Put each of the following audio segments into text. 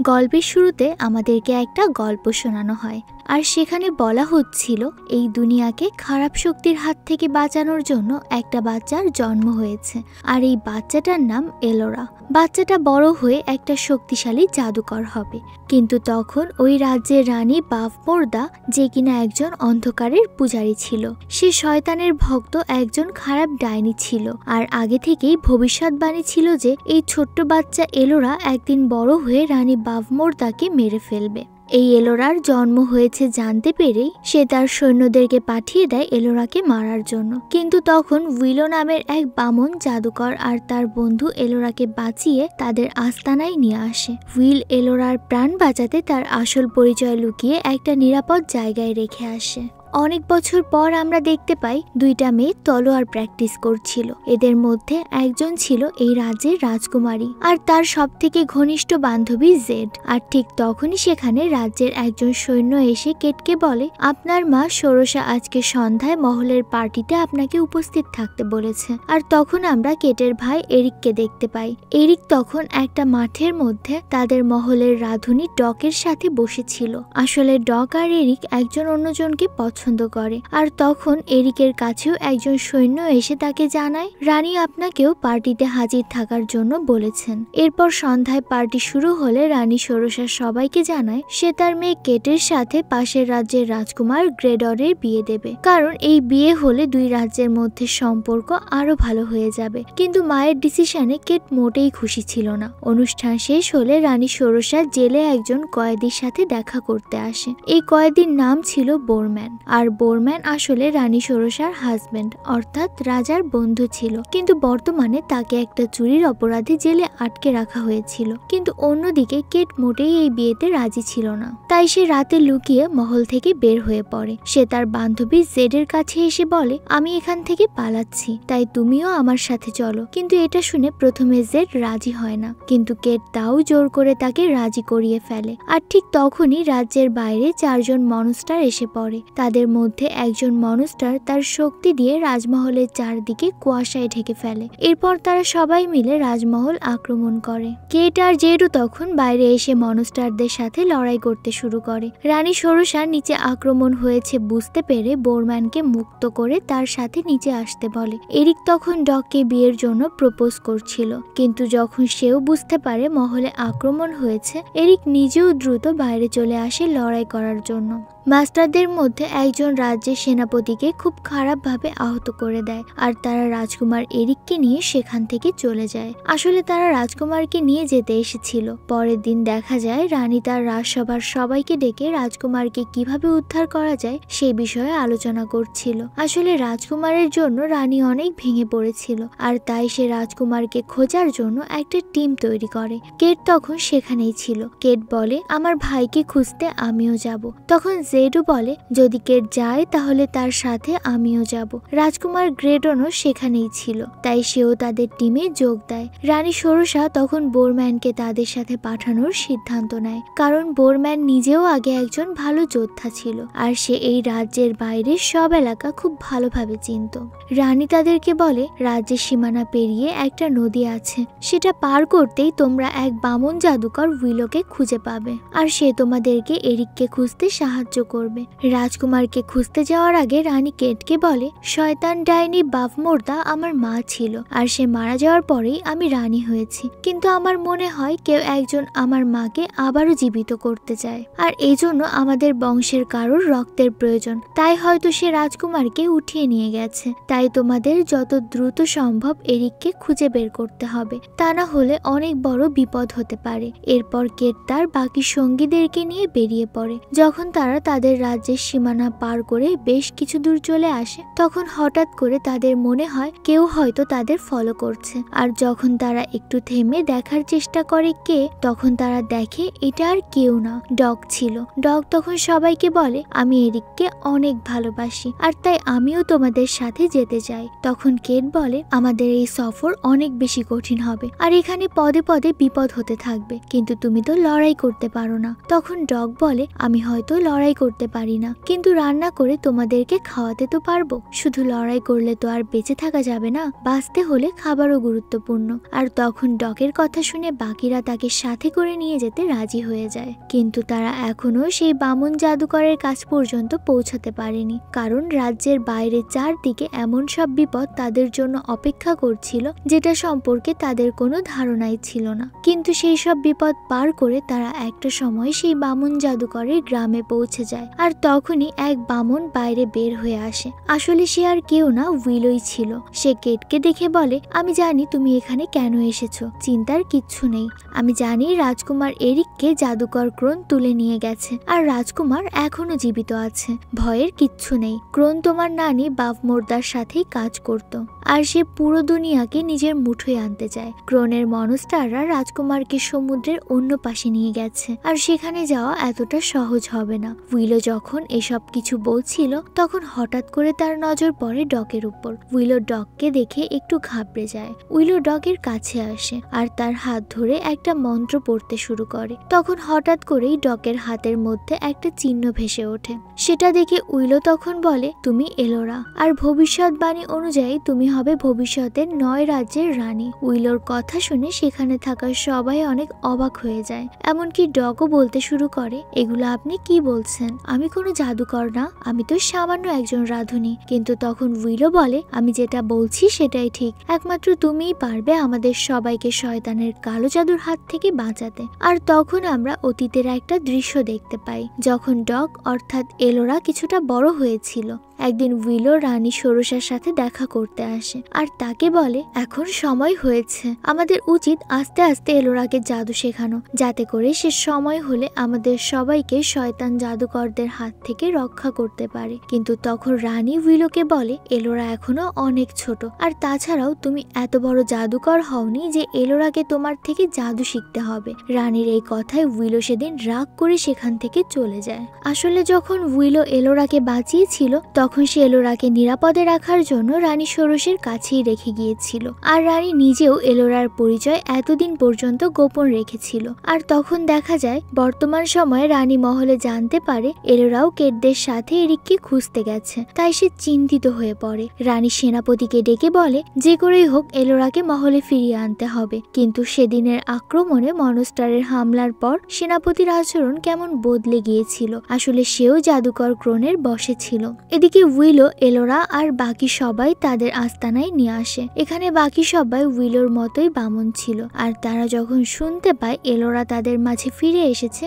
গল্পের শুরুতে আমাদেরকে একটা গল্প শোনানো হয়, আর সেখানে বলা হচ্ছিল এই দুনিয়াকে খারাপ শক্তির হাত থেকে বাঁচানোর জন্য একটা বাচ্চার জন্ম হয়েছে, আর এই বাচ্চাটার নাম এলোরা। বাচ্চাটা বড় হয়ে একটা শক্তিশালী জাদুকর হবে। কিন্তু তখন ওই রাজ্যের রানী বাভমোর্দা, যে কিনা একজন অন্ধকারের পূজারী ছিল, সে শয়তানের ভক্ত একজন খারাপ ডাইনি ছিল, আর আগে থেকেই ভবিষ্যৎবাণী ছিল যে এই ছোট্ট বাচ্চা এলোরা একদিন বড় হয়ে রানী বাভমোর্দাকে মেরে ফেলবে। এই এলোরার জন্ম হয়েছে জানতে পেরেই সে তার সৈন্যদেরকে পাঠিয়ে দেয় এলোরাকে মারার জন্য। কিন্তু তখন উইলো নামের এক বামন জাদুকর আর তার বন্ধু এলোরাকে বাঁচিয়ে তাদের আস্তানায় নিয়ে আসে। উইল এলোরার প্রাণ বাঁচাতে তার আসল পরিচয় লুকিয়ে একটা নিরাপদ জায়গায় রেখে আসে। অনেক বছর পর আমরা দেখতে পাই দুইটা মেয়ে তলোয়ার প্র্যাকটিস করছিল। এদের মধ্যে একজন ছিল এই রাজ্যের রাজকুমারী আর তার সবথেকে ঘনিষ্ঠ বান্ধবী জেড। আর ঠিক তখনই সেখানে রাজ্যের একজন সৈন্য এসে কেটকে বলে, আপনার মা ষোড়শা আজকে সন্ধ্যায় মহলের পার্টিতে আপনাকে উপস্থিত থাকতে বলেছে। আর তখন আমরা কেটের ভাই এরিককে দেখতে পাই। এরিক তখন একটা মাঠের মধ্যে তাদের মহলের রাঁধুনি ডকের সাথে বসেছিল। আসলে ডক আর এরিক একজন অন্যজনকে পছন্দ করে। আর তখন এরিকের কাছেও একজন সৈন্য এসে তাকে জানায়, রানী আপনাকেও পার্টিতে হাজির থাকার জন্য বলেছেন। এরপর সন্ধ্যায় পার্টি শুরু হলে রানী ষোড়শা সবাইকে জানায় সে তার মেয়ে কেটের সাথে পাশের রাজ্যের রাজকুমার গ্রেডরের বিয়ে দেবে, কারণ এই বিয়ে হলে দুই রাজ্যের মধ্যে সম্পর্ক আরো ভালো হয়ে যাবে। কিন্তু মায়ের ডিসিশনে কেট মোটেই খুশি ছিল না। অনুষ্ঠান শেষ হলে রানী ষোড়শা জেলে একজন কয়েদির সাথে দেখা করতে আসে। এই কয়েদির নাম ছিল বোরম্যান। আর বোরম্যান আসলে রানী ষোড়শার হাজবেন্ড, অর্থাৎ রাজার বন্ধু ছিল। কিন্তু বর্তমানে তাকে একটা চুরির অপরাধে জেলে আটকে রাখা হয়েছিল। কিন্তু অন্যদিকে কেট মোটেই এই বিয়েতে রাজি ছিল না। তাই সে রাতে লুকিয়ে মহল থেকে বের হয়ে পড়ে। সে তার বান্ধবী জেডের কাছে এসে বলে, আমি এখান থেকে পালাচ্ছি, তাই তুমিও আমার সাথে চলো। কিন্তু এটা শুনে প্রথমে জেড রাজি হয় না, কিন্তু কেট তাও জোর করে তাকে রাজি করিয়ে ফেলে। আর ঠিক তখনই রাজ্যের বাইরে চারজন মনস্টার এসে পড়ে। তাদের মধ্যে একজন মনস্টার তার শক্তি দিয়ে রাজমহলের চারদিকে কুয়াশায় ঢেকে ফেলে। এরপর তারা সবাই মিলে রাজমহল আক্রমণ করে। কেট আর জেডও তখন বাইরে এসে মনস্টারদের সাথে লড়াই করতে শুরু করে। রানী ষোড়শার নিচে আক্রমণ হয়েছে বুঝতে পেরে বোরম্যানকে মুক্ত করে তার সাথে নিচে আসতে বলে। এরিক তখন ডককে বিয়ের জন্য প্রপোজ করছিল, কিন্তু যখন সেও বুঝতে পারে মহলে আক্রমণ হয়েছে, এরিক নিজেও দ্রুত বাইরে চলে আসে লড়াই করার জন্য। মাস্টারদের মধ্যে একজন রাজ্যের সেনাপতিকে খুব খারাপভাবে আহত করে দেয়, আর তারা রাজকুমার এরিককে নিয়ে সেখান থেকে চলে যায়। আসলে তারা রাজকুমারকে নিয়ে যেতে এসেছিল। পরের দিন দেখা যায় রানী তার রাজসভার সবাইকে ডেকে রাজকুমারকে কিভাবে উদ্ধার করা যায় সেই বিষয়ে আলোচনা করছিল। আসলে রাজকুমারের জন্য রানী অনেক ভেঙে পড়েছিল, আর তাই সে রাজকুমারকে খোঁজার জন্য একটা টিম তৈরি করে। কেট তখন সেখানেই ছিল। কেট বলে, আমার ভাইকে খুঁজতে আমিও যাব। তখন জেডও বলে, যদি কেট যায় তাহলে তার সাথে আমিও যাব। রাজকুমার গ্রেডনও সেখানেই ছিল, তাই সেও তাদের টিমে যোগ দেয়। রানী ষোড়শা তখন বোরম্যানকে তাদের সাথে পাঠানোর সিদ্ধান্ত নেয়, কারণ বোরম্যান নিজেও আগে একজন ভালো যোদ্ধা ছিল, আর সে এই রাজ্যের বাইরে সব এলাকা খুব ভালোভাবে চিনত। রানী তাদেরকে বলে, রাজ্যের সীমানা পেরিয়ে একটা নদী আছে, সেটা পার করতেই তোমরা এক বামন জাদুকর উইলোকে খুঁজে পাবে, আর সে তোমাদেরকে এরিককে খুঁজতে সাহায্য করবে। রাজকুমারকে খুঁজতে যাওয়ার আগে রানী কেটকে বলে, শয়তান ডাইনি বাভমোর্দা আমার মা ছিল, আর সে মারা যাওয়ার পরেই আমি রানী হয়েছি। কিন্তু আমার মনে হয় কেউ একজন আমার মাকে আবারও জীবিত করতে চায়, আর এই জন্য আমাদের বংশের কারোর রক্তের প্রয়োজন। তাই হয়তো সে রাজকুমারকে উঠিয়ে নিয়ে গেছে। তাই তোমাদের যত দ্রুত সম্ভব এরিককে খুঁজে বের করতে হবে, তা না হলে অনেক বড় বিপদ হতে পারে। এরপর কেট তার বাকি সঙ্গীদেরকে নিয়ে বেরিয়ে পড়ে। যখন তারা তাদের রাজ্যের সীমানা পার করে বেশ কিছু দূর চলে আসে, তখন হঠাৎ করে তাদের মনে হয় কেউ হয়তো তাদের ফলো করছে। আর যখন তারা একটু থেমে দেখার চেষ্টা করে কে, তখন তারা দেখে এটা আর কেউ না, ডক ছিল। ডগ তখন সবাইকে বলে, আমি এরিককে অনেক ভালোবাসি আর তাই আমিও তোমাদের সাথে যেতে চাই। তখন কেট বলে, আমাদের এই সফর অনেক বেশি কঠিন হবে আর এখানে পদে পদে বিপদ হতে থাকবে, কিন্তু তুমি তো লড়াই করতে পারো না। তখন ডগ বলে, আমি হয়তো লড়াই করতে পারি না, কিন্তু রান্না করে তোমাদেরকে খাওয়াতে তো পারবো। শুধু লড়াই করলে তো আর বেঁচে থাকা যাবে না, বাঁচতে হলে খাবারও গুরুত্বপূর্ণ। আর তখন ডগের কথা শুনে বাকিরা তাকে সাথে করে নিয়ে যেতে রাজি হয়ে যায়, কিন্তু তারা এখনো সেই বামন জাদুকরের কাছ পর্যন্ত পৌঁছাতে পারেনি, কারণ রাজ্যের বাইরে চারদিকে এমন সব বিপদ তাদের জন্য অপেক্ষা করছিল যেটা সম্পর্কে তাদের কোনো ধারণাই ছিল না। কিন্তু সেই সব বিপদ পার করে তারা একটা সময় সেই বামন জাদুকরের গ্রামে পৌঁছে যায়। আর তখনই এক বামন বাইরে বের হয়ে আসে। আসলে সে আর কেউ না, উইলোই ছিল। সে কেটকে দেখে বলে, আমি জানি তুমি এখানে কেন এসেছো, চিন্তার কিচ্ছু নেই। আমি জানি রাজকুমার এরিককে জাদুকর ক্রোন তুলে নিয়ে গেছে আর রাজকুমার এখনো জীবিত আছে, ভয়ের কিচ্ছু নেই। ক্রোন তোমার নানি বাভমোর্দার সাথেই কাজ করত আর সে পুরো দুনিয়াকে নিজের মুঠোয় আনতে চায়। ক্রোনের মনস্টাররা রাজকুমারকে সমুদ্রের অন্য পাশে নিয়ে গেছে আর সেখানে যাওয়া এতটা সহজ হবে না। উইলো যখন এসব কিছু বলছিল তখন হঠাৎ করে তার নজর পড়ে ডগের উপর। উইলো ডগকে দেখে একটু ঘাবড়ে যায়। উইলো ডগের কাছে আসে আর তার হাত ধরে একটা মন্ত্র পড়তে শুরু করে। তখন হঠাৎ করেই ডগের হাতের মধ্যে একটা চিহ্ন ভেসে ওঠে। সেটা দেখে উইলো তখন বলে, তুমি এলোরা, আর ভবিষ্যৎবাণী অনুযায়ী তুমি হবে ভবিষ্যতের 9 রাজ্যের রানী। উইলোর কথা শুনে সেখানে থাকা সবাই অনেক অবাক হয়ে যায়, এমনকি ডগও বলতে শুরু করে, এগুলো আপনি কি বলছেন? আমি কোনো জাদুকর না, আমি তো সামান্য একজন রাঁধুনি। কিন্তু তখন উইলো বলে, আমি যেটা বলছি সেটাই ঠিক, একমাত্র তুমিই পারবে আমাদের সবাইকে শয়তানের কালো জাদুর হাত থেকে বাঁচাতে। আর তখন আমরা অতীতের একটা দৃশ্য দেখতে পাই, যখন ডগ অর্থাৎ এলোরা কিছুটা বড় হয়েছিল। একদিন উইলো রানী ষোড়শার সাথে দেখা করতে আসে আর তাকে বলে, এখন সময় হয়েছে, আমাদের উচিত আস্তে আস্তে এলোরাকে জাদু শেখানো, যাতে করে সে সময় হলে আমাদের সবাইকে শয়তান জাদুকরদের হাত থেকে রক্ষা করতে পারে। কিন্তু তখন রানী উইলোকে বলে, এলোরা এখনো অনেক ছোট, আর তাছাড়াও তুমি এত বড় জাদুকর হওনি যে এলোরাকে তোমার থেকে জাদু শিখতে হবে। রানীর এই কথায় উইলো সেদিন রাগ করে সেখান থেকে চলে যায়। আসলে যখন উইলো এলোরাকে বাঁচিয়েছিল তখন সে এলোরাকে নিরাপদে রাখার জন্য রানী ষোড়শের কাছেই রেখে গিয়েছিল, আর রানী নিজেও এলোরার পরিচয় এতদিন পর্যন্ত গোপন রেখেছিল। আর তখন দেখা যায় বর্তমান সময়ে রানী মহলে জানতে পারে এলোরাও কেটদের সাথে এরিককে খুঁজতে গেছে, তাই সে চিন্তিত হয়ে পড়ে। রানী সেনাপতিকে ডেকে বলে, যে করেই হোক এলোরাকে মহলে ফিরিয়ে আনতে হবে। কিন্তু সেদিনের আক্রমণে মনস্টারের হামলার পর সেনাপতির আচরণ কেমন বদলে গিয়েছিল, আসলে সেও জাদুকর ক্রোনের বশে ছিল। এদিকে উইলো, এলোরা আর বাকি সবাই তাদের আস্তানায় নিয়ে আসে। এখানে বাকি সবাই উইলোর মতোই বামন ছিল, আর তারা যখন শুনতে পায় এলোরা তাদের মাঝে ফিরে এসেছে,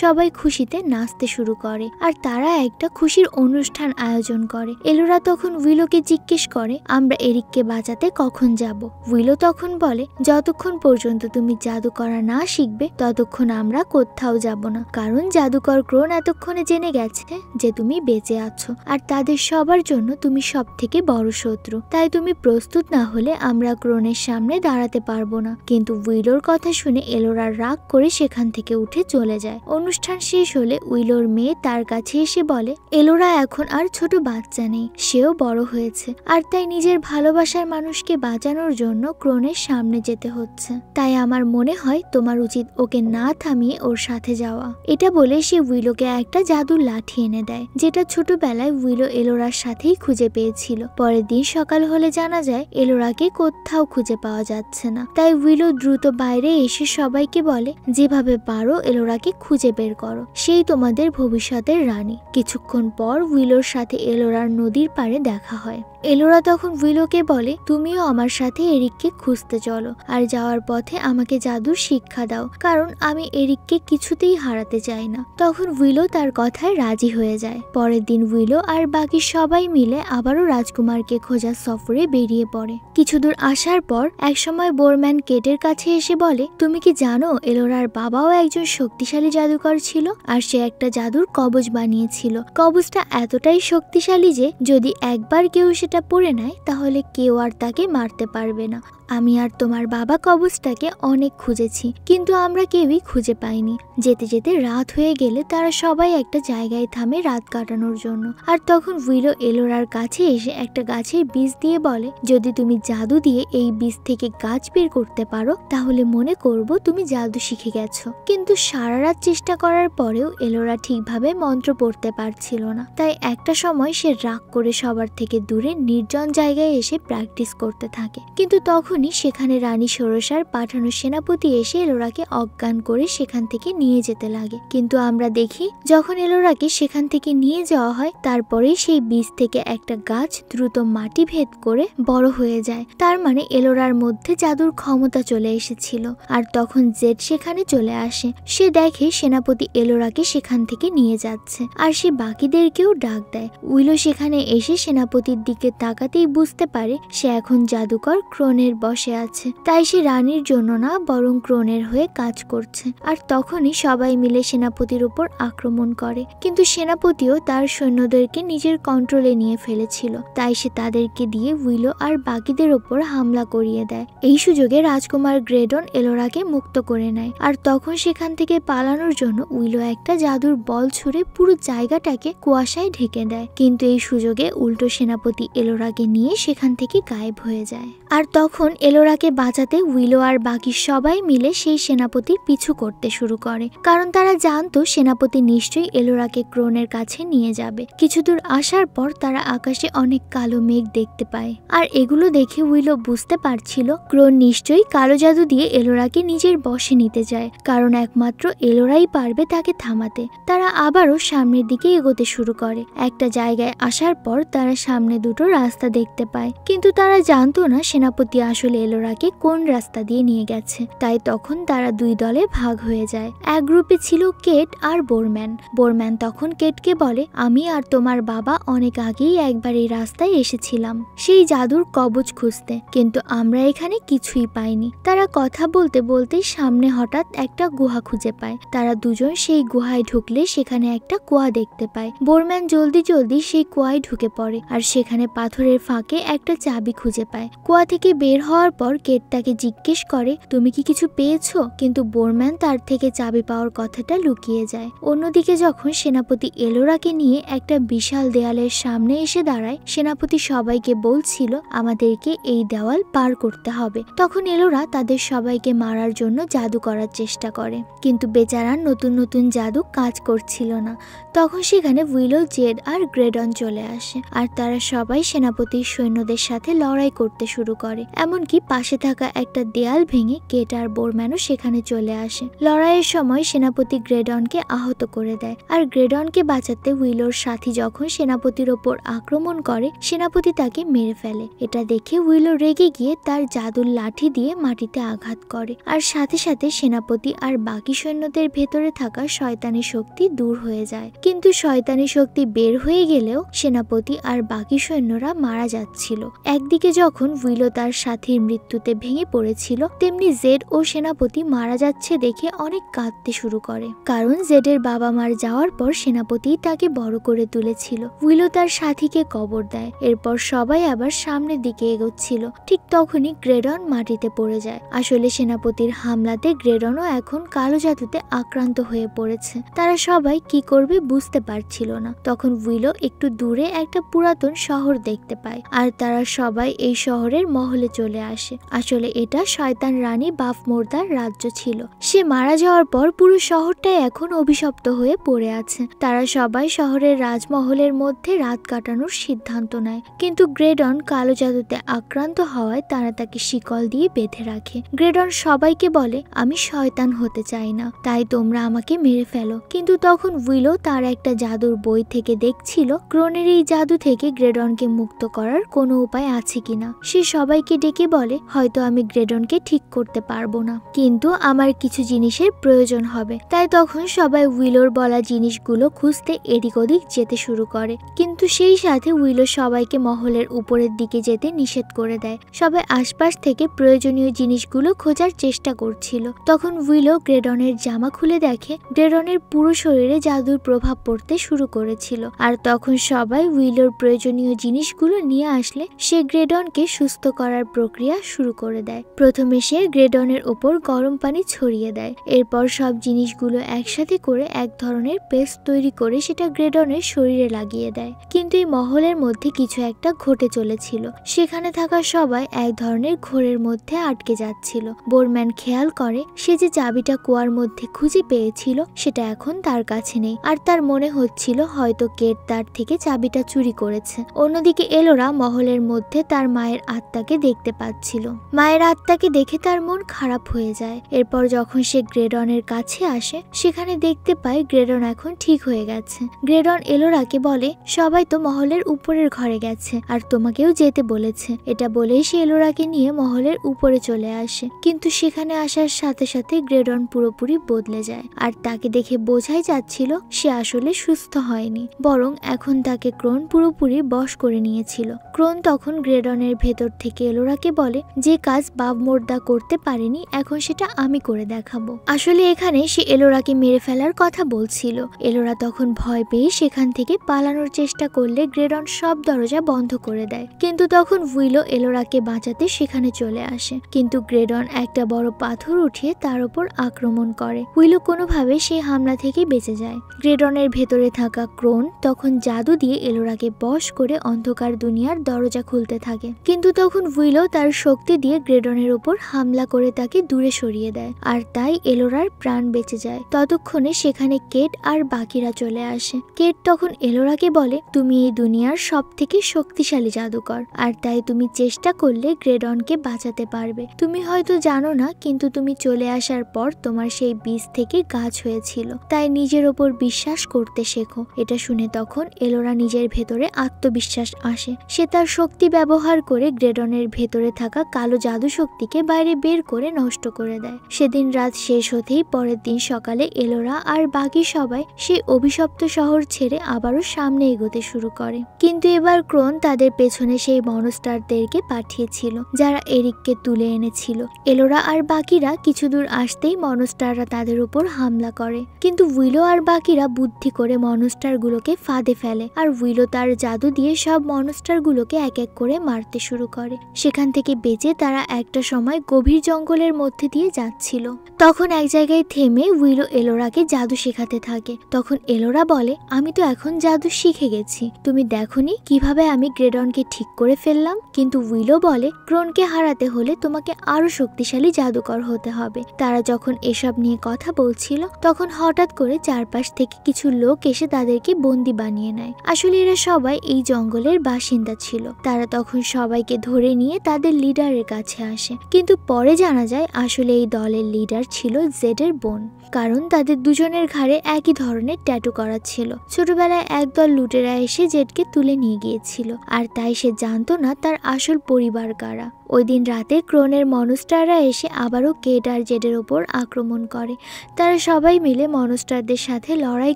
সবাই খুশিতে নাচতে শুরু করে আর তারা একটা খুশির অনুষ্ঠান আয়োজন করে। এলোরা তখন উইলোকে জিজ্ঞেস করে, আমরা এরিককে বাঁচাতে কখন যাব? উইলো তখন বলে, যতক্ষণ পর্যন্ত তুমি জাদু করা না শিখবে ততক্ষণ আমরা কোথাও যাব না, কারণ জাদুকর ক্রোন এতক্ষণে জেনে গেছে যে তুমি বেঁচে আছো আর তাদের সবার জন্য তুমি সব থেকে বড় শত্রু। তাই তুমি প্রস্তুত না হলে আমরা ক্রোনের সামনে দাঁড়াতে পারবো না। কিন্তু উইলোর কথা শুনে এলোরা রাগ করে সেখান থেকে উঠে চলে যায়। অনুষ্ঠান শেষ হলে উইলোর মেয়ে তার কাছে এসে বলে, এলোরা এখন আর ছোট বাচ্চা নেই, সেও বড় হয়েছে, আর তাই নিজের ভালোবাসার মানুষকে বাঁচানোর জন্য ক্রোনের সামনে যেতে হচ্ছে। তাই আমার মনে হয় তোমার উচিত ওকে না থামিয়ে ওর সাথে যাওয়া। এটা বলে সে উইলোকে একটা জাদুর লাঠি এনে দেয়, যেটা ছোটবেলায় উইলো এলোরার সাথেই খুঁজে পেয়েছিল। পরের দিন সকাল হলে জানা যায় এলোরাকে কোথাও খুঁজে পাওয়া যাচ্ছে না। তাই উইলো দ্রুত বাইরে এসে সবাইকে বলে, যেভাবে পারো এলোরাকে খুঁজে বের করো, সেই তোমাদের ভবিষ্যতের রানী। কিছুক্ষণ পর উইলোর সাথে এলোরার নদীর পাড়ে দেখা হয়। এলোরা তখন উইলোকে বলে, তুমিও আমার সাথে এরিককে খুঁজতে চলো, আর যাওয়ার পথে আমাকে জাদুর শিক্ষা দাও, কারণ আমি এরিককে কিছুতেই হারাতে চাই না। তখন উইলো তার কথায় রাজি হয়ে যায়। পরের দিন উইলো আর বাকি সবাই মিলে আবারও রাজকুমারকে খোঁজার সফরে বেরিয়ে পড়ে। কিছু দূর আসার পর একসময় বোরম্যান কেটের কাছে এসে বলে, তুমি কি জানো এলোরার বাবাও একজন শক্তিশালী জাদুকর ছিল, আর সে একটা জাদুর কবচ বানিয়েছিল। কবচটা এতটাই শক্তিশালী যে যদি একবার কেউ সেটা পড়ে নেয় তাহলে কেউ আর তাকে মারতে পারবে না। আমি আর তোমার বাবা কবচটাকে অনেক খুঁজেছি, কিন্তু আমরা কেউই খুঁজে পাইনি। যেতে যেতে রাত হয়ে গেলে তারা সবাই একটা জায়গায় থামে রাত কাটানোর জন্য। আর তখন উইলো এলোরার কাছে এসে একটা গাছের বীজ দিয়ে বলে, যদি তুমি জাদু দিয়ে এই বীজ থেকে গাছ বের করতে পারো তাহলে মনে করব তুমি জাদু শিখে গেছো। কিন্তু সারা রাত চেষ্টা করার পরেও এলোরা ঠিকভাবে মন্ত্র পড়তে পারছিল না। তাই একটা সময় সে রাগ করে সবার থেকে দূরে নির্জন জায়গায় এসে প্র্যাকটিস করতে থাকে। কিন্তু তখনই সেখানে রানী ষোড়শার পাঠানো সেনাপতি এসে এলোরাকে অজ্ঞান করে সেখান থেকে নিয়ে যেতে লাগে। কিন্তু আমরা দেখি যখন এলোরাকে সেখান থেকে নিয়ে যাওয়া হয় তারপরেই সেই বীজ থেকে একটা গাছ দ্রুত মাটি ভেদ করে বড় হয়ে যায়। তার মানে এলোরার মধ্যে জাদুর ক্ষমতা চলে এসেছিল। আর তখন জেড সেখানে চলে আসে। সে দেখে সেনাপতি এলোরাকে সেখান থেকে নিয়ে যাচ্ছে আর সে বাকিদেরকেও ডাক দেয়। উইলো সেখানে এসে সেনাপতির দিকে তাকাতেই বুঝতে পারে সে এখন জাদুকর ক্রোনের বসে আছে। তাই সে রানীর জন্য না বরং ক্রোনের হয়ে কাজ করছে। আর তখনই সবাই মিলে সেনাপতির উপর আক্রমণ করে, কিন্তু সেনাপতিও তার সৈন্যদেরকে নিজের কন্ট্রোলে নিয়ে ফেলেছিল। তাই সে তাদেরকে দিয়ে উইলো আর বাকিদের ওপর হামলা করিয়ে দেয়। এই সুযোগে রাজকুমার গ্রেডন এলোরাকে মুক্ত করে নেয়। আর তখন সেখান থেকে পালানোর জন্য উইলো একটা জাদুর বল ছুঁড়ে পুরো জায়গাটাকে কুয়াশায় ঢেকে দেয়। কিন্তু এই সুযোগে উল্টো সেনাপতি এলোরাকে নিয়ে সেখান থেকে গায়েব হয়ে যায়। আর তখন এলোরাকে বাঁচাতে উইলো আর বাকি সবাই মিলে সেই সেনাপতির পিছু করতে শুরু করে, কারণ তারা জানতো সেনাপতি নিশ্চয়ই এলোরাকে ক্রোনের কাছে নিয়ে যাবে। কিছু দূর আসার পর তারা আকাশে অনেক কালো মেঘ দেখতে পায়। আর এগুলো দেখে উইলো বুঝতে পারছিল ক্রোন নিশ্চয়ই কালো জাদু দিয়ে এলোরাকে নিজের বশে নিতে চায়, কারণ একমাত্র এলোরাই পারবে তাকে থামাতে। তারা আবারও সামনের দিকে এগোতে শুরু করে। একটা জায়গায় আসার পর তারা সামনে দুটো রাস্তা দেখতে পায়, কিন্তু তারা জানতো না সেনাপতি আসলে এলোরাকে কোন রাস্তা দিয়ে নিয়ে গেছে। তাই তখন তারা দুই দলে ভাগ হয়ে যায়। এক গ্রুপে ছিল কেট আর বোরম্যান। বোরম্যান তখন কেটকে বলে, আমি আর তোমার বাবা অনেক আগেই একবার এই রাস্তায় এসেছিলাম সেই জাদুর কবচ খুঁজতে, কিন্তু আমরা এখানে কিছুই পাইনি। তারা কথা বলতে বলতে সামনে হঠাৎ একটা গুহা খুঁজে পায়। তারা দুজন সেই গুহায় ঢুকলে সেখানে একটা কুয়া দেখতে পায়। বোরম্যান জলদি জলদি সেই কুয়ায় ঢুকে পড়ে আর সেখানে পাথরের ফাঁকে একটা চাবি খুঁজে পায়। কুয়া থেকে বের হওয়ার পর কেট তাকে জিজ্ঞেস করে, তুমি কি কিছু পেয়েছো? কিন্তু বোরম্যান তার থেকে চাবি পাওয়ার কথাটা লুকিয়ে যায়। অন্যদিকে যখন সেনাপতি এলোরাকে নিয়ে একটা বিশাল দেয়ালের সামনে এসে দাঁড়ায়, সেনাপতি সবাইকে বলছিল আমাদেরকে এই দেওয়াল পার করতে হবে। তখন এলোরা তাদের সবাইকে মারার জন্য জাদু করার চেষ্টা করে, কিন্তু বেচারার নতুন নতুন জাদু কাজ করছিল না। তখন সেখানে উইলো, জেড আর গ্রেডন চলে আসে আর তারা সবাই সেনাপতির সৈন্যদের সাথে লড়াই করতে শুরু করে। এমনকি পাশে থাকা একটা দেয়াল ভেঙে কেট আর বোরম্যানও সেখানে চলে আসে। লড়াইয়ের সময় সেনাপতি গ্রেডনকে আহত করে দেয় আর গ্রেডনকে বাঁচাতে উইলোর সাথী যখন সেনাপতির ওপর আক্রমণ করে সেনাপতি তাকে মেরে ফেলে। এটা দেখে উইলো রেগে গিয়ে তার জাদুর লাঠি দিয়ে মাটিতে আঘাত করে আর সাথে সাথে সেনাপতি আর বাকি সৈন্যদের ভেতরে থাকা শয়তানি শক্তি দূর হয়ে যায়। কিন্তু শয়তানি শক্তি বের হয়ে গেলেও সেনাপতি আর বাকি সৈন্যরা মারা যাচ্ছিল। একদিকে যখন উইলো তার সাথীর মৃত্যুতে ভেঙে পড়েছিল, তেমনি জেড ও সেনাপতি মারা যাচ্ছে দেখে অনেক কাঁদতে শুরু করে, কারণ জেডের বাবা মার যাওয়ার পর সেনাপতি তাকে বড় করে তুলেছিল। উইলো তার সাথীকে কবর দেয়। এরপর সবাই আবার সামনের দিকে এগোচ্ছিল। ঠিক তখনই গ্রেডন মাটিতে পড়ে যায়। আসলে সেনাপতির হামলাতে গ্রেডনও এখন কালো জাদুতে আক্রান্ত হয়ে পড়েছে। তারা সবাই কি করবে বুঝতে পারছিল না। তখন উইলো একটু দূরে একটা পুরাতন শহর দেখতে পায় আর তারা সবাই এই শহরের মহলে চলে আসে। আসলে এটা শয়তান রানী বাফমোর্দার রাজ্য ছিল। সে মারা যাওয়ার পর পুরো শহরটাই এখন অভিশপ্ত হয়ে পড়ে আছে। তারা সবাই শহরের রাজমহলের মধ্যে রাত কাটানোর সিদ্ধান্ত নেয়, কিন্তু গ্রেডন কালো জাদুতে আক্রান্ত হওয়ায় তারা তাকে শিকল দিয়ে বেঁধে রাখে। গ্রেডন সবাইকে বলে, আমি শয়তান হতে চাই না, তাই তোমরা আমাকে মেরে ফেলো। কিন্তু তখন উইলো তার একটা জাদুর বই থেকে দেখছিল ক্রোনের এই জাদু থেকে গ্রেডনকে মুক্ত করার কোনো উপায় আছে কিনা। সে সবাইকে ডেকে বলে, হয়তো আমি গ্রেডনকে ঠিক করতে পারবো না, কিন্তু আমার কিছু জিনিসের প্রয়োজন হবে। তাই তখন সবাই উইলোর বলা জিনিসগুলো খুঁজতে এদিক ওদিক যেতে শুরু করে, কিন্তু সেই সাথে উইলো সবাইকে মহলের উপরের দিকে যেতে নিষেধ করে দেয়। সবাই আশপাশ থেকে প্রয়োজনীয় জিনিসগুলো খোঁজার চেষ্টা করছিল। তখন উইলো গ্রেডনের জামা খুলে দেখে গ্রেডনের পুরো শরীরে জাদুর প্রভাব পড়তে শুরু করেছিল। আর তখন সবাই উইলোর প্রয়োজনীয় জিনিসগুলো নিয়ে আসলে সে গ্রেডনকে সুস্থ করার প্রক্রিয়া প্রক্রিয়া শুরু করে দেয়। প্রথমে সে গ্রেডনের ওপর গরম পানি ছড়িয়ে দেয়। এরপর সব জিনিসগুলো একসাথে করে এক ধরনের পেস্ট তৈরি করে সেটা গ্রেডনের শরীরে লাগিয়ে দেয়। কিন্তু এই মহলের মধ্যে কিছু একটা ঘটে চলেছিল। সেখানে থাকা সবাই এক ধরনের ঘোরের মধ্যে আটকে যাচ্ছিল। বোরম্যান খেয়াল করে সে যে চাবিটা কুয়ার মধ্যে খুঁজে পেয়েছিল সেটা এখন তার কাছে নেই, আর তার মনে হচ্ছিল হয়তো কেট তার থেকে চাবিটা চুরি করেছে। অন্যদিকে এলোরা মহলের মধ্যে তার মায়ের আত্মাকে দেখতে পাচ্ছিল। মায়ের আত্মাকে দেখে তার মন খারাপ হয়ে যায়। এরপর যখন সে গ্রেডনের কাছে আসে সেখানে দেখতে পায় গ্রেডন এখন ঠিক হয়ে গেছে। গ্রেডন এলোরাকে বলে, সবাই তো মহলের উপরের ঘরে গেছে আর তোমাকেও যেতে বলেছে। এটা বলেই সে এলোরাকে নিয়ে মহলের উপরে চলে আসে। কিন্তু সেখানে আসার সাথে সাথে গ্রেডন পুরোপুরি বদলে যায়, আর তাকে দেখে বোঝাই যাচ্ছিল সে আসলে সুস্থ হয়নি, বরং এখন তাকে ক্রোন পুরোপুরি বশ করে নিয়েছিল। ক্রোন তখন গ্রেডনের ভেতর থেকে এলোরাকে বলে, যে কাজ বাবমোর্দা করতে পারেনি এখন সেটা আমি করে দেখাবো। আসলে এখানে সে এলোরাকে মেরে ফেলার কথা বলছিল। এলোরা তখন ভয় পেয়ে সেখান থেকে পালানোর চেষ্টা করলে গ্রেডন সব দরজা বন্ধ করে দেয়। কিন্তু তখন উইলো এলোরাকে বাঁচাতে সেখানে চলে আসে, কিন্তু গ্রেডন একটা বড় পাথর উঠিয়ে তার উপর আক্রমণ করে। উইলো কোনোভাবে সেই হামলা থেকে বেঁচে যায়। গ্রেডনের ভেতরে থাকা ক্রোন তখন জাদু দিয়ে এলোরাকে বশ করে অন্ধকার দুনিয়ার দরজা খুলতে থাকে। কিন্তু তখন উইলো তার শক্তি দিয়ে গ্রেডনের উপর হামলা করে তাকে দূরে সরিয়ে দেয়, আর তাই এলোরার প্রাণ বেঁচে যায়। ততক্ষণে সেখানে কেট আর বাকিরা চলে আসে। কেট তখন এলোরাকে বলে, তুমি এই দুনিয়ার সব থেকে শক্তিশালী জাদুকর, আর তাই তুমি চেষ্টা করলে গ্রেডনকে বাঁচাতে পারবে। তুমি হয়তো জানো না, কিন্তু তুমি চলে আসার পর তোমার সেই বীজ থেকে গাছ হয়েছিল, তাই নিজের ওপর বিশ্বাস করতে শেখো। এটা শুনে তখন এলোরা নিজের ভেতরে আত্মবিশ্বাস আসে। সে তার শক্তি ব্যবহার করে গ্রেডনের ভেতরে থাকা কালো জাদু শক্তিকে বাইরে বের করে নষ্ট করে দেয়। সেদিন রাত শেষ হতেই পরের দিন সকালে এলোরা আর বাকি সবাই সেই অভিশপ্ত শহর ছেড়ে আবারও সামনে এগোতে শুরু করে। কিন্তু এবার ক্রোন তাদের পেছনে সেই মনস্টারদেরকে পাঠিয়েছিল যারা এরিককে তুলে এনেছিল। এলোরা আর বাকিরা কিছু দূর আসতেই মনস্টাররা তাদের উপর হামলা করে, কিন্তু উইলো আর বাকিরা বুদ্ধি করে মনস্টারগুলোকে ফাঁদে ফেলে, আর উইলো তার জাদু দিয়ে সব মনস্টারগুলোকে এক এক করে মারতে শুরু করে। সেখান থেকে বেঁচে তারা একটা সময় গভীর জঙ্গলের মধ্যে দিয়ে যাচ্ছিল। তখন এক জায়গায় থেমে উইলো এলোরাকে জাদু শেখাতে থাকে। তখন এলোরা বলে, আমি তো এখন জাদু শিখে গেছি, তুমি দেখোনি কিভাবে আমি গ্রেডনকে ঠিক করে ফেললাম। কিন্তু উইলো বলে, ক্রোনকে হারাতে হলে তোমাকে আরো শক্তিশালী জাদুকর হতে হবে। তারা যখন এসব নিয়ে কথা বলছিল তখন হঠাৎ করে চারপাশ থেকে কিছু লোক এসে তাদেরকে বন্দি বানিয়ে নেয়। আসলে এরা সবাই এই জঙ্গলের বাসিন্দা ছিল। তারা তখন সবাইকে ধরে নিয়ে তাদের লিডারের কাছে আসে, কিন্তু পরে জানা যায় আসলে এই দলের লিডার ছিল জেডের বোন, কারণ তাদের দুজনের ঘাড়ে একই ধরনের ট্যাটু করা ছিল। ছোটবেলায় একদল লুটেরা এসে জেডকে তুলে নিয়ে গিয়েছিল, আর তাই সে জানতো না তার আসল পরিবার কারা। ওই দিন রাতে ক্রোনের মনস্টাররা এসে আবারও কেট আর জেডের ওপর আক্রমণ করে। তারা সবাই মিলে মনস্টারদের সাথে লড়াই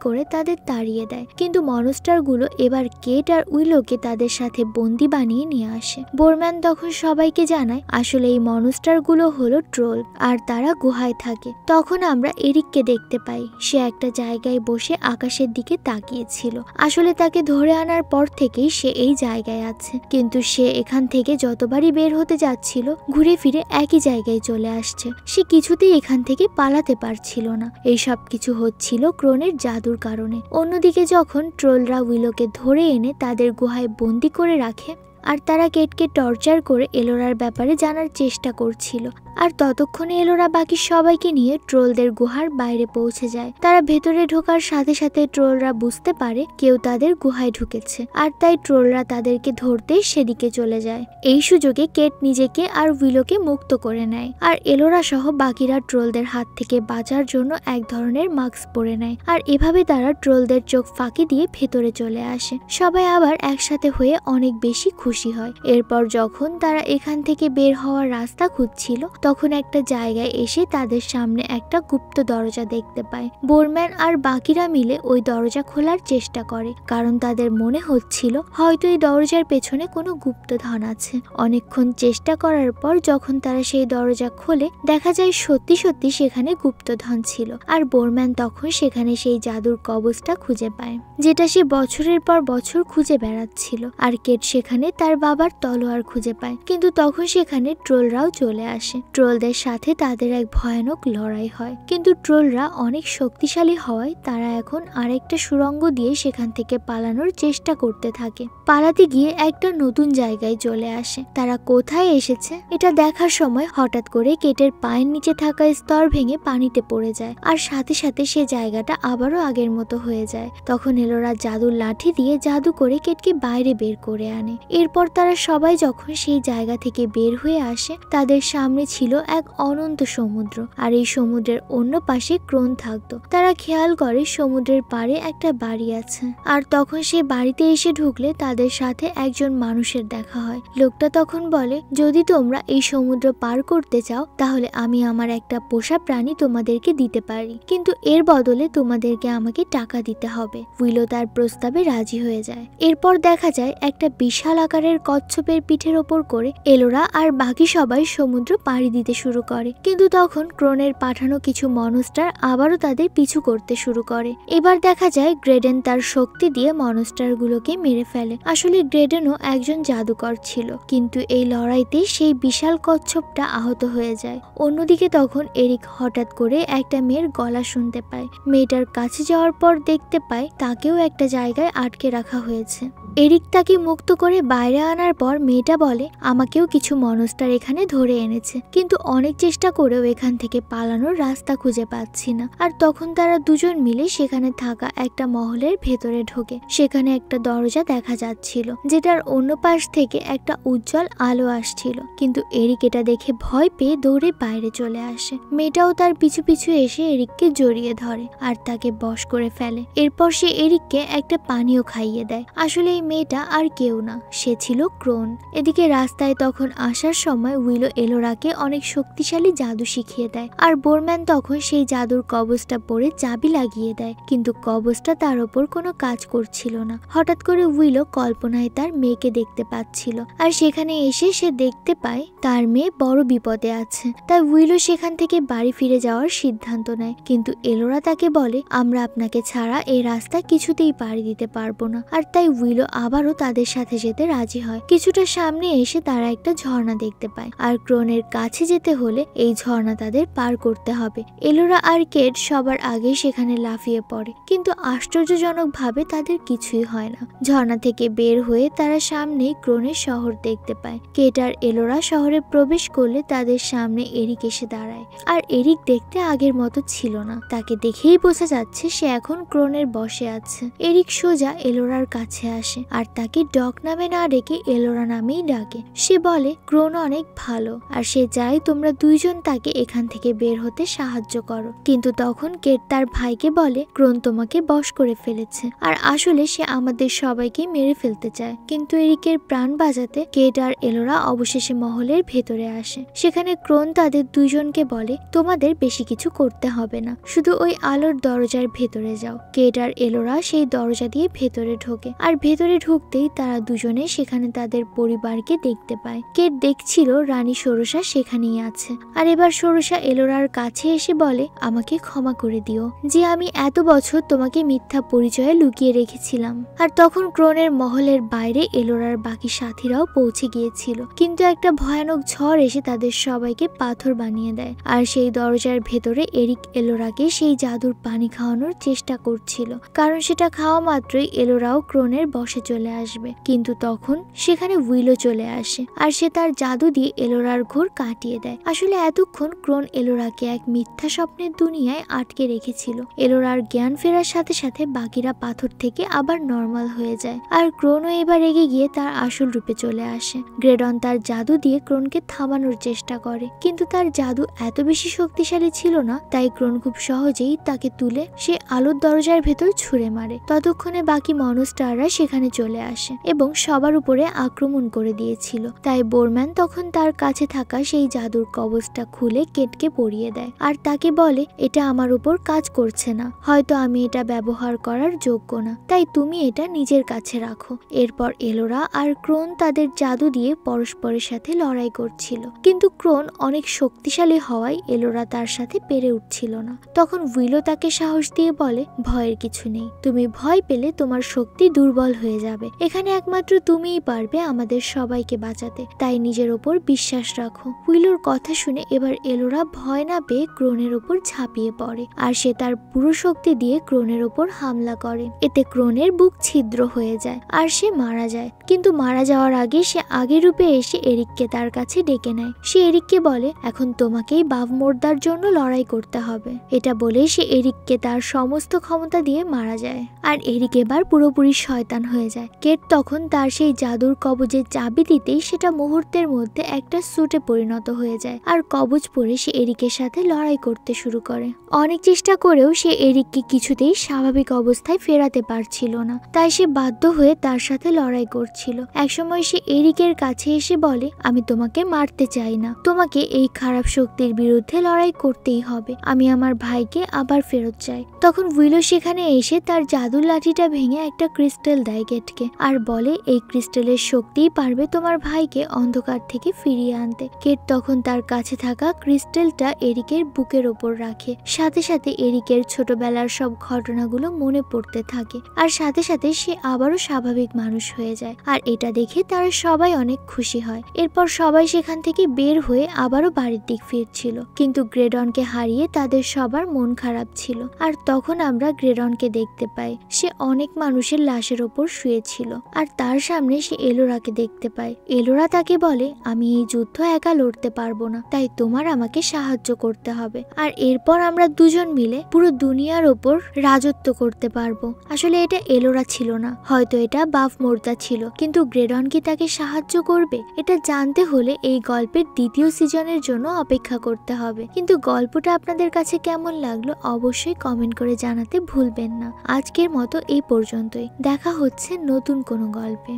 করে তাদের তাড়িয়ে দেয়, কিন্তু মনস্টারগুলো এবার কেট আর উইলোকে তাদের সাথে বন্দি বানিয়ে নিয়ে আসে। বোরম্যান তখন সবাইকে জানায় আসলে এই মনস্টারগুলো হলো ট্রোল, আর তারা গুহায় থাকে। তখন আমরা এরিককে দেখতে পাই, সে একটা জায়গায় বসে আকাশের দিকে তাকিয়েছিল। আসলে তাকে ধরে আনার পর থেকেই সে এই জায়গায় আছে, কিন্তু সে এখান থেকে যতবারই বের হতে যাচ্ছিল ঘুরে ফিরে একই জায়গায় চলে আসছে। সে কিছুতেই এখান থেকে পালাতে পারছিল না। এই সব কিছু হচ্ছিল ক্রোনের জাদুর কারণে। অন্যদিকে যখন ট্রোলরা উইলোকে ধরে এনে তাদের গুহায় বন্দি করে রাখে, আর তারা কেটকে টর্চার করে এলোরার ব্যাপারে জানার চেষ্টা করছিল, আর ততক্ষণে এলোরা বাকি সবাইকে নিয়ে ট্রোলদের গুহার বাইরে পৌঁছে যায়। তারা ভেতরে ঢোকার সাথে সাথে ট্রোলরা বুঝতে পারে কেউ তাদের গুহায় ঢুকেছে, আর তাই ট্রোলরা তাদেরকে ধরতে সেদিকে চলে যায়। এই সুযোগে কেট নিজেকে আর উইলোকে মুক্ত করে নেয়, আর এলোরা সহ বাকিরা ট্রোলদের হাত থেকে বাঁচার জন্য এক ধরনের মাস্ক পরে নেয়, আর এভাবে তারা ট্রোলদের চোখ ফাঁকি দিয়ে ভেতরে চলে আসে। সবাই আবার একসাথে হয়ে অনেক বেশি খুশি হয়। এরপর যখন তারা এখান থেকে বের হওয়ার রাস্তা খুঁজছিল তখন একটা জায়গায় এসে তাদের সামনে একটা গুপ্ত দরজা দেখতে পায়। বোরম্যান আর বাকিরা মিলে ওই দরজা খোলার চেষ্টা করে, কারণ তাদের মনে হচ্ছিল হয়তো এই দরজার পেছনে কোনো গুপ্তধন আছে। অনেকক্ষণ চেষ্টা করার পর যখন তারা সেই দরজা খোলে দেখা যায় সত্যি সত্যি সেখানে গুপ্তধন ছিল, আর বোরম্যান তখন সেখানে সেই জাদুর কবচটা খুঁজে পায়, যেটা সে বছরের পর বছর খুঁজে বেড়াচ্ছিল। আর কেট সেখানে তার বাবার তলোয়ার খুঁজে পায়, কিন্তু তখন সেখানে ট্রোলরাও চলে আসে। ট্রোলদের সাথে তাদের এক ভয়ানক লড়াই হয়, কিন্তু ট্রোলরা অনেক শক্তিশালী হওয়ায় তারা এখন আরেকটা সুড়ঙ্গ দিয়ে সেখান থেকে পালানোর চেষ্টা করতে থাকে। পালাতে গিয়ে একটা নতুন জায়গায় চলে আসে। তারা কোথায় এসেছে এটা দেখার সময় হঠাৎ করে কেটের পায়ের নিচে থাকা স্তর ভেঙে পানিতে পড়ে যায়, আর সাথে সাথে সে জায়গাটা আবারও আগের মতো হয়ে যায়। তখন এলোরা জাদুর লাঠি দিয়ে জাদু করে কেটকে বাইরে বের করে আনে। এরপর তারা সবাই যখন সেই জায়গা থেকে বের হয়ে আসে, তাদের সামনে ছিল এক অনন্ত সমুদ্র, আর এই সমুদ্রের অন্য পাশে ক্রোন থাকতো। তারা খেয়াল করে সমুদ্রের পাড়ে একটা বাড়ি আছে, আর তখন সে বাড়িতে এসে ঢুকলে তাদের সাথে একজন মানুষের দেখা হয়। লোকটা তখন বলে, যদি তোমরা এই সমুদ্র পার করতে চাও তাহলে আমি আমার একটা পোষা প্রাণী তোমাদেরকে দিতে পারি, কিন্তু এর বদলে তোমাদেরকে আমাকে টাকা দিতে হবে। উইলো তার প্রস্তাবে রাজি হয়ে যায়। এরপর দেখা যায় একটা বিশাল আকারের কচ্ছপের পিঠের ওপর করে এলোরা আর বাকি সবাই সমুদ্র পাড়ি দিতে শুরু করে, কিন্তু তখন ক্রোনের পাঠানো কিছু মনস্টার আবারও তাদের পিছু করতে শুরু করে। এবার দেখা যায় গ্রেডেন তার শক্তি দিয়ে মনস্টার গুলোকে মেরে ফেলে। আসলে গ্রেডেনও একজন জাদুকর ছিল, কিন্তু এই লড়াইতে সেই বিশাল কচ্ছপটা আহত হয়ে যায়। অন্যদিকে তখন এরিক হঠাৎ করে একটা মেয়ের গলা শুনতে পায়। মেয়েটার কাছে যাওয়ার পর দেখতে পায় তাকেও একটা জায়গায় আটকে রাখা হয়েছে। এরিক তাকে মুক্ত করে বাইরে আনার পর মেয়েটা বলে, আমাকেও কিছু মনস্টার এখানে ধরে এনেছে, কিন্তু অনেক চেষ্টা করেও এখান থেকে পালানোর রাস্তা খুঁজে পাচ্ছি না। আর তখন তারা দুজন মিলে সেখানে থাকা একটা মহলের ভেতরে ঢোকে। সেখানে একটা দরজা দেখা যাচ্ছিল, যেটার অন্য পাশ থেকে একটা উজ্জ্বল আলো আসছিল, কিন্তু এরিক এটা দেখে ভয় পেয়ে দৌড়ে বাইরে চলে আসে। মেয়েটাও তার পিছু পিছু এসে এরিককে জড়িয়ে ধরে আর তাকে বশ করে ফেলে। এরপর সে এরিককে একটা পানীয় খাইয়ে দেয়। আসলে এই মেয়েটা আর কেউ না, সে ছিল ক্রোন। এদিকে রাস্তায় তখন আসার সময় উইলো এলোরাকে অনেক শক্তিশালী জাদু শিখিয়ে দেয়, আর বোরম্যান তখন সেই জাদুর কবচটা পরে চাবি লাগিয়ে দেয়, কিন্তু কবচটা তার ওপর কোনো কাজ করছিল না। হঠাৎ করে উইলো কল্পনায় তার মেয়েকে দেখতে পাচ্ছিল, আর সেখানে এসে সে দেখতে পায় তার মেয়ে বড় বিপদে আছে। তাই উইলো সেখান থেকে বাড়ি ফিরে যাওয়ার সিদ্ধান্ত নেয়, কিন্তু এলোরা তাকে বলে, আমরা আপনাকে ছাড়া এই রাস্তা কিছুতেই পাড়ি দিতে পারবো না। আর তাই উইলো আবারও তাদের সাথে যেতে রাজি হয়। কিছুটা সামনে এসে তারা একটা ঝর্ণা দেখতে পায়, আর ক্রোনের কাছে যেতে হলে এই ঝর্ণা তাদের পার করতে হবে। এলোরা আর কেট সবার আগে সেখানে লাফিয়ে পড়ে, কিন্তু আশ্চর্যজনকভাবে তাদের কিছুই হয় না। ঝর্ণা থেকে বের হয়ে তারা সামনেই ক্রোনের শহর দেখতে পায়। কেট আর এলোরা শহরে প্রবেশ করলে তাদের সামনে এরিক এসে দাঁড়ায়, আর এরিক দেখতে আগের মতো ছিল না। তাকে দেখেই বোঝা যাচ্ছে সে এখন ক্রোনের বশে আছে। এরিক সোজা এলোরার কাছে আসে, আর তাকে ডক নামে না ডেকে এলোরা নামেই ডাকে। সে বলে, ক্রোন অনেক ভালো, আর সে চায় তোমরা দুইজন তাকে এখান থেকে বের হতে সাহায্য করো। কিন্তু তখন কেট তার ভাইকে বলে, ক্রোন তোমাকে বশ করে ফেলেছে, আর আসলে সে আমাদের সবাইকে মেরে ফেলতে চায়। কিন্তু এরিকের প্রাণ বাঁচাতে কেট আর এলোরা অবশেষে মহলের ভেতরে আসে। সেখানে ক্রোন তাদের দুইজনকে বলে, তোমাদের বেশি কিছু করতে হবে না, শুধু ওই আলোর দরজার ভেতরে যাও। কেট আর এলোরা সেই দরজা দিয়ে ভেতরে ঢোকে, আর ভেতরে ঢুকতেই তারা দুজনে সেখানে তাদের পরিবারকে দেখতে পায়। কেট দেখছিল রানী ষোড়শা সেখানেই আছে, আর এবার ষোড়শা এলোরার কাছে এসে বলে, আমাকে ক্ষমা করে দিও যে আমি এত বছর তোমাকে মিথ্যা পরিচয়ে লুকিয়ে রেখেছিলাম। আর তখন ক্রোনের মহলের বাইরে এলোরার বাকি সাথীরাও পৌঁছে গিয়েছিল, কিন্তু একটা ভয়ানক ঝড় এসে তাদের সবাইকে পাথর বানিয়ে দেয়। আর সেই দরজার ভেতরে এরিক এলোরাকে সেই জাদুর পানি খাওয়ানোর চেষ্টা করছিল, কারণ সেটা খাওয়া মাত্রই এলোরাও ক্রোনের বশে চলে আসবে। কিন্তু তখন সেখানে উইলো চলে আসে, আর সে তার জাদু দিয়ে এলোরার ঘোর কাটিয়ে দেয়। আসলে এতক্ষণ ক্রোন এলোরাকে এক মিথ্যা স্বপ্নের দুনিয়ায় আটকে রেখেছিল। এলোরার জ্ঞান ফেরার সাথে সাথে বাকিরা পাথর থেকে আবার নর্মাল হয়ে যায়, আর ক্রোনও এবার রেগে গিয়ে তার আসল রূপে চলে আসে। গ্রেডন তার জাদু দিয়ে ক্রোনকে থামানোর চেষ্টা করে, কিন্তু তার জাদু এত বেশি শক্তিশালী ছিল না, তাই ক্রোন খুব সহজেই তাকে তুলে সে আলোর দরজার ভেতর ছুঁড়ে মারে। ততক্ষণে বাকি মনস্টাররা সেখানে চলে আসে এবং সবার উপরে আক্রমণ করে দিয়েছিল। তাই বোরম্যান তখন তার কাছে থাকা সেই জাদুর কবচটা খুলে কেটকে পরিয়ে দেয়, আর তাকে বলে, এটা আমার উপর কাজ করছে না, হয়তো আমি এটা ব্যবহার করার যোগ্য না, তাই তুমি এটা নিজের কাছে রাখো। এরপর এলোরা আর ক্রোন তাদের জাদু দিয়ে পরস্পরের সাথে লড়াই করছিল, কিন্তু ক্রোন অনেক শক্তিশালী হওয়ায় এলোরা তার সাথে পেরে উঠছিল না। তখন উইলো তাকে সাহস দিয়ে বলে, ভয়ের কিছু নেই, তুমি ভয় পেলে তোমার শক্তি দুর্বল হয়ে যাবে, এখানে একমাত্র তুমি তুমিই পারবে আমাদের সবাইকে বাঁচাতে, তাই নিজের ওপর বিশ্বাস রাখো। উইলোর কথা শুনে এবার এলোরা ভয় না পেয়ে ক্রোনের ওপর ঝাঁপিয়ে পড়ে আর সে তার পুরো শক্তি দিয়ে ক্রোনের ওপর হামলা করে। এতে ক্রোনের বুক ছিদ্র হয়ে যায় আর সে মারা যায়। কিন্তু মারা যাওয়ার আগে সে আগের রূপে এসে এরিককে তার কাছে ডেকে নেয়। সে এরিককে বলে, এখন তোমাকেই বাভমোর্দার জন্য লড়াই করতে হবে। এটা বলে সে এরিককে তার সমস্ত ক্ষমতা দিয়ে মারা যায় আর এরিক এবার পুরোপুরি শয়তান হয়ে যায়। কেট তখন তার সেই জাদুর কবজের চাবি দিতেই সেটা মুহূর্তের মধ্যে একটা স্যুটে পরিণত হয়ে যায় আর কবজ পরে সে এরিকের সাথে লড়াই করতে শুরু করে। অনেক চেষ্টা করেও সে এরিককে কিছুতেই স্বাভাবিক অবস্থায় ফেরাতে পারছিল না, তাই সে বাধ্য হয়ে তার সাথে লড়াই করছিল। একসময় সে এরিকের কাছে এসে বলে, আমি তোমাকে মারতে চাই না, তোমাকে এই খারাপ শক্তির বিরুদ্ধে লড়াই করতেই হবে। আমি আমার ভাইকে আবার ফেরত চাই। তখন উইলো সেখানে এসে তার জাদুর লাঠিটা ভেঙে একটা ক্রিস্টাল দেয় কেটকে আর বলে, এই ক্রিস্টালের শক্তিই পারবে তোমার ভাইকে অন্ধকার থেকে ফিরিয়ে আনতে। কেট তখন তার কাছে থাকা ক্রিস্টালটা এরিকের বুকের ওপর রাখে। সাথে সাথে এরিকের ছোটবেলার সব ঘটনাগুলো মনে পড়তে থাকে আর সাথে সাথে সে আবারও স্বাভাবিক মানুষ হয়ে যায়। আর এটা দেখে তারা সবাই অনেক খুশি হয়। এরপর সবাই সেখান থেকে বের হয়ে আবারও বাড়ির দিক ফিরছিল, কিন্তু গ্রেডনকে হারিয়ে তাদের সবার মন খারাপ ছিল। আর তখন আমরা গ্রেডনকে দেখতে পাই, সে অনেক মানুষের লাশের ওপর শুয়েছিল আর তার সামনে সে এলোরাকে দেখতে পায়। এলোরা তাকে বলে, আমি এই যুদ্ধ একা লড়তে পারবো না, তাই তোমার আমাকে সাহায্য করতে হবে। আর এরপর আমরা দুজন মিলে পুরো দুনিয়ার ওপর রাজত্ব করতে পারবো। আসলে এটা এলোরা ছিল না, হয়তো এটা বাভমোর্দা ছিল, কিন্তু গ্রেডন কি তাকে সাহায্য করবে? এটা জানতে হলে এই গল্পের দ্বিতীয় সিজনের জন্য অপেক্ষা করতে হবে। কিন্তু গল্পটা আপনাদের কাছে কেমন লাগলো অবশ্যই কমেন্ট করে জানাতে ভুলবেন না। আজকের মতো এই পর্যন্তই, দেখা হচ্ছে নতুন কোনো গল্পে।